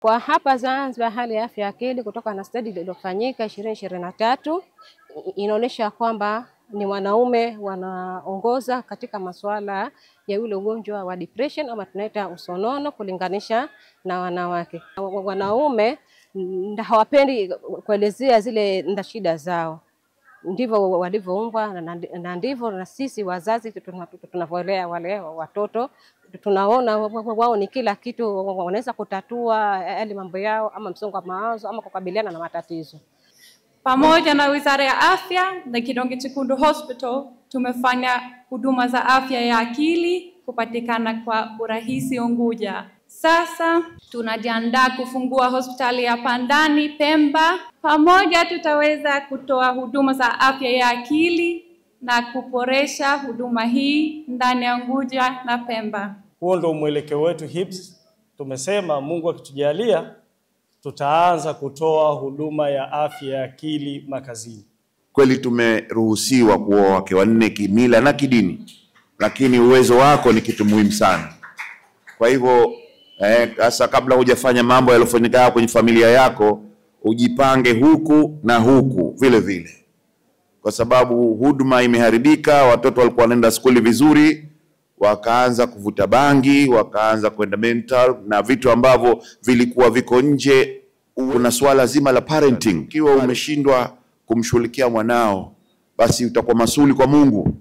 Kwa hapa Zanzibar hali ya afya ya akili kutoka na study iliyofanyika 2023 inaonyesha kwamba ni wanaume wanaongoza katika masuala ya ule ugonjwa wa depression ama tunaita usonono kulinganisha na wanawake. Wanaume hawapendi kuelezea zile shida zao. Ndivyo walivyoumbwa na ndivyo na sisi wazazi tunavolea wale watoto tunaona wao ni kila kitu, wanaweza kutatua yale mambo yao ama msongo wa mawazo ama kukabiliana na matatizo. Pamoja na Wizara ya Afya na Kidonge Chekundu Hospital tumefanya huduma za afya ya akili kupatikana kwa urahisi Unguja. Sasa tunajiandaa kufungua hospitali ya Pandani Pemba. Pamoja tutaweza kutoa huduma za afya ya akili na kuboresha huduma hii ndani ya Unguja na Pemba. Huo ndio mwelekeo wetu HIPS. Tumesema Mungu akitujalia tutaanza kutoa huduma ya afya ya akili makazini. Kweli tumeruhusiwa kuoa wake wanne kimila na kidini, lakini uwezo wako ni kitu muhimu sana. Kwa hivyo sasa kabla hujafanya mambo yaliyofanyika kwenye familia yako, ujipange huku na huku vile vile. Kwa sababu huduma imeharibika, watoto walikuwa wanaenda shule vizuri, wakaanza kuvuta bangi, wakaanza kwenda mental na vitu ambavyo vilikuwa viko nje. Kuna swala zima la parenting. Ikiwa umeshindwa kumshughulikia mwanao, basi utakuwa masuli kwa Mungu.